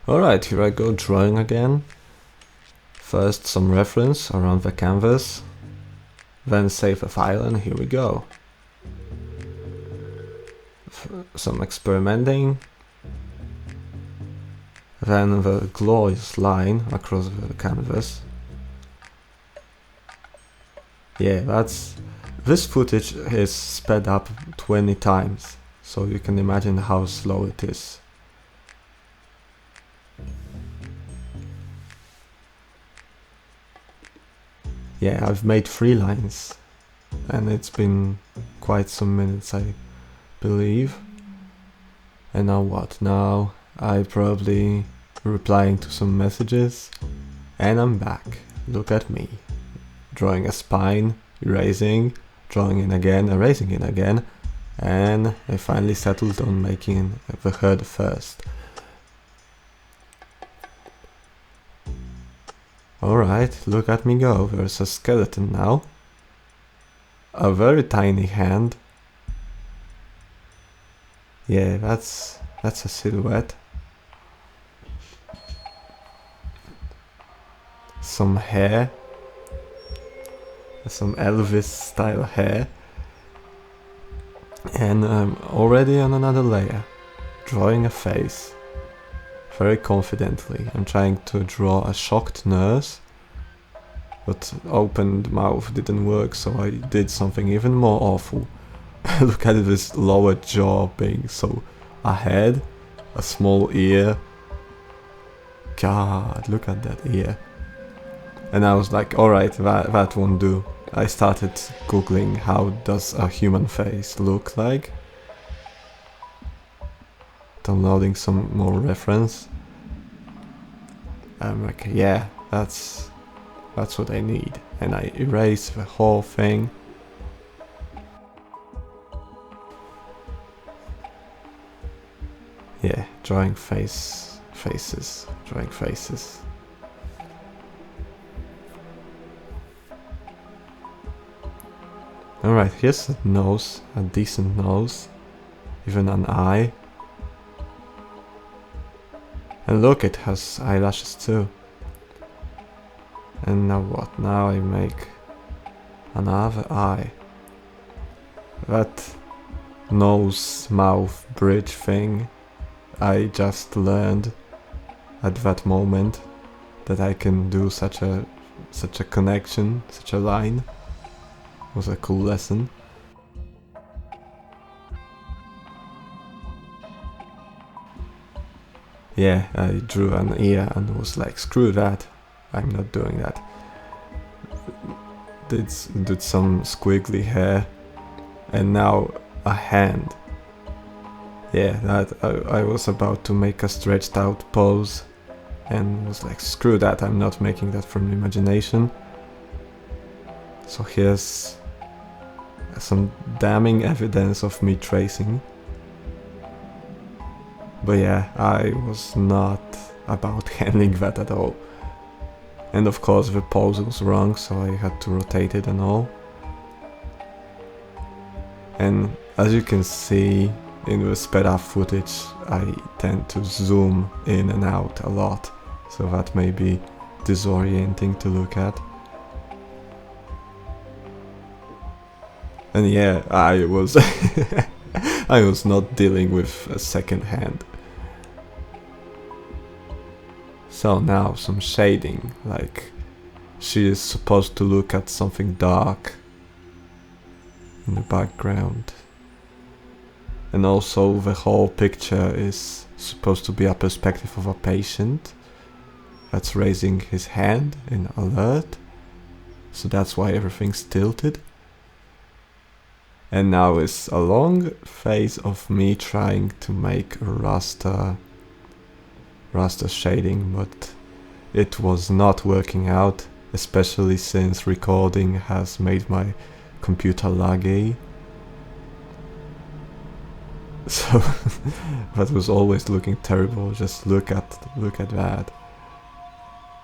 Alright, here I go drawing again. First some reference around the canvas, then save a file and here we go. Some experimenting, then the glorious line across the canvas. Yeah, this footage is sped up 20 times, so you can imagine how slow it is. Yeah, I've made 3 lines, and it's been quite some minutes, I believe. And now what? Now I probably replying to some messages, and I'm back. Look at me. Drawing a spine, erasing, drawing in again, erasing it again, and I finally settled on making the head first. Alright, look at me go, there's a skeleton now. A very tiny hand. Yeah, that's a silhouette. Some hair. Some Elvis style hair. And I'm already on another layer, drawing a face. Very confidently. I'm trying to draw a shocked nurse, but opened mouth didn't work, so I did something even more awful. Look at this lower jaw being so ahead, a small ear. God, look at that ear. And I was like, alright, that won't do. I started googling how does a human face look like. Downloading some more reference. I'm like, yeah, that's what I need. And I erase the whole thing. Yeah, drawing faces, drawing faces. Alright, here's a nose, a decent nose, even an eye. And look, it has eyelashes too. And now what? Now I make another eye. That nose, mouth, bridge thing, I just learned at that moment that I can do such a connection, such a line. It was a cool lesson. Yeah, I drew an ear and was like, screw that, I'm not doing that. Did some squiggly hair, and now a hand. Yeah, that I was about to make a stretched out pose, and was like, screw that, I'm not making that from imagination. So here's some damning evidence of me tracing. But yeah, I was not about handling that at all. And of course the pose was wrong, so I had to rotate it and all. And as you can see in the sped up footage, I tend to zoom in and out a lot, so that may be disorienting to look at. And yeah, I was I was not dealing with a second hand. So now some shading, like she is supposed to look at something dark in the background. And also the whole picture is supposed to be a perspective of a patient that's raising his hand in alert. So that's why everything's tilted. And now is a long phase of me trying to make raster shading, but it was not working out, especially since recording has made my computer laggy. So that was always looking terrible, just look at that.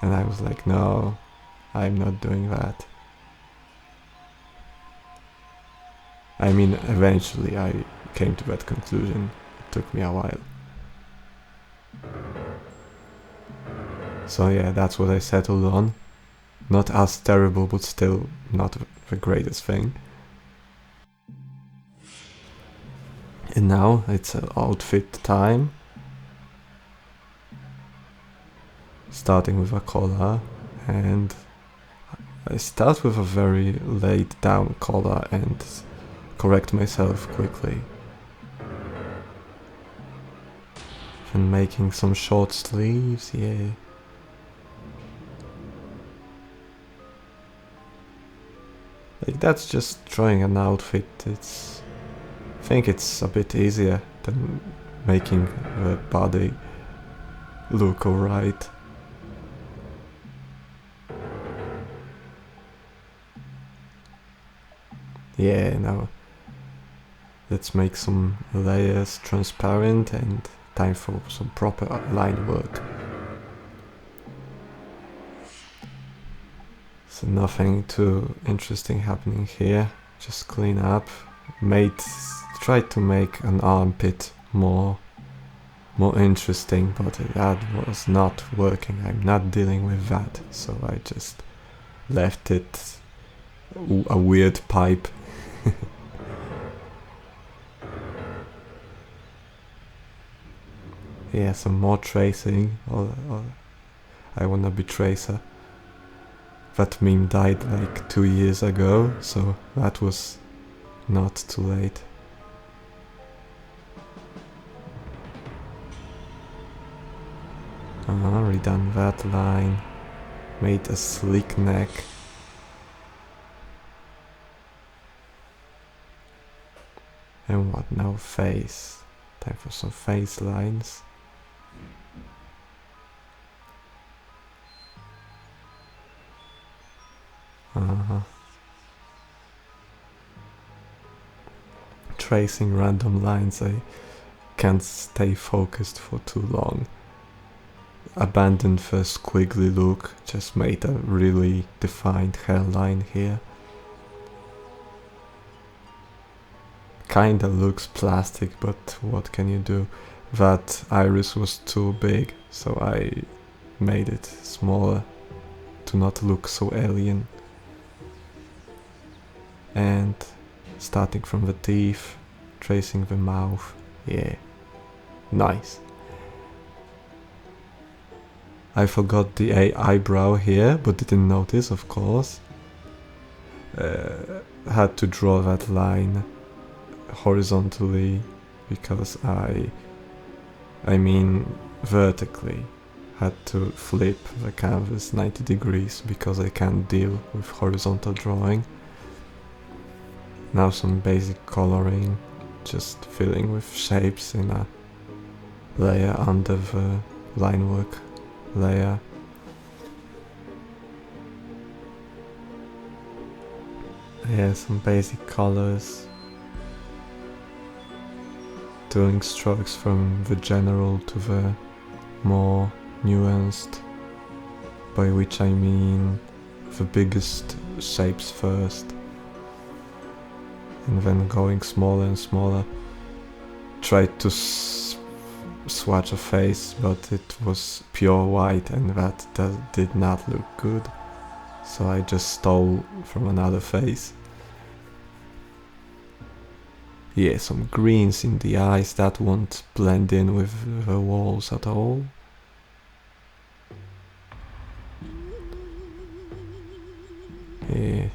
And I was like, no, I'm not doing that. I mean, eventually I came to that conclusion. It took me a while. So yeah, that's what I settled on. Not as terrible, but still not the greatest thing. And now it's outfit time. Starting with a collar, and I start with a very laid down collar and correct myself quickly. And making some short sleeves, yeah. Like, that's just drawing an outfit. I think it's a bit easier than making the body look alright. Yeah, now let's make some layers transparent and time for some proper line work. So nothing too interesting happening here, just clean up. Tried to make an armpit more interesting, but that was not working. I'm not dealing with that, so I just left it a weird pipe. Yeah, some more tracing. I wanna be tracer. That meme died like 2 years ago, so that was not too late. Redone that line, made a sleek neck. And what now? Face. Time for some face lines. Tracing random lines, I can't stay focused for too long. Abandoned the squiggly look, just made a really defined hairline here. Kinda looks plastic, but what can you do? That iris was too big, so I made it smaller to not look so alien. And starting from the teeth, tracing the mouth, yeah, nice. I forgot the eyebrow here, but didn't notice, of course. Had to draw that line horizontally because I mean vertically. Had to flip the canvas 90 degrees because I can't deal with horizontal drawing. Now some basic coloring, just filling with shapes in a layer under the line work layer. Yeah, some basic colors. Doing strokes from the general to the more nuanced, by which I mean the biggest shapes first, and then going smaller and smaller. Tried to swatch a face, but it was pure white and that did not look good, so I just stole from another face. Yeah, some greens in the eyes that won't blend in with the walls at all. Yeah,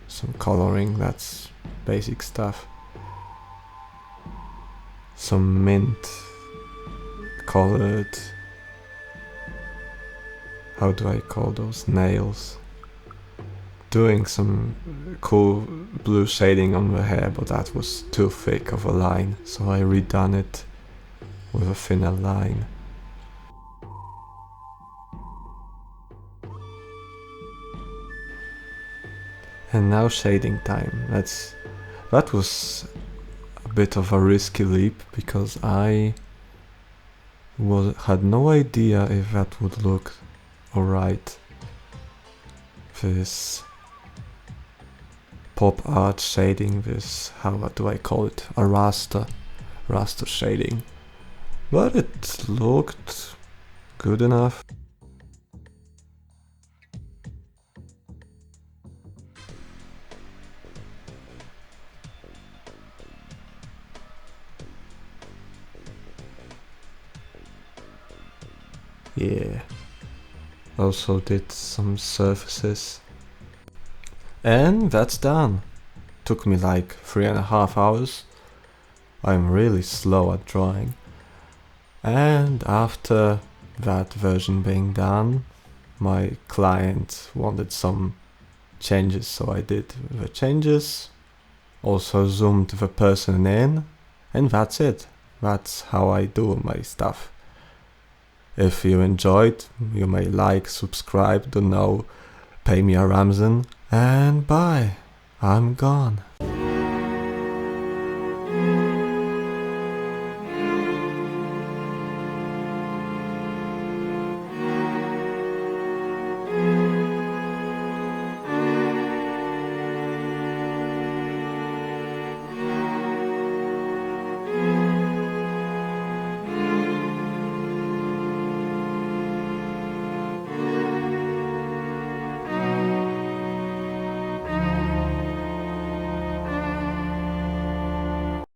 some coloring, that's basic stuff. Some mint colored, how do I call those, nails. Doing some cool blue shading on the hair, but that was too thick of a line, so I redone it with a thinner line. And now shading time. That was a bit of a risky leap because I had no idea if that would look alright. This pop art shading, this, what do I call it? A raster shading. But it looked good enough. Yeah. Also did some surfaces. And that's done. Took me like 3.5 hours. I'm really slow at drawing. And after that version being done, my client wanted some changes, so I did the changes. Also zoomed the person in, and that's it. That's how I do my stuff. If you enjoyed, you may like, subscribe, don't know, pay me a Ramzan, and bye. I'm gone.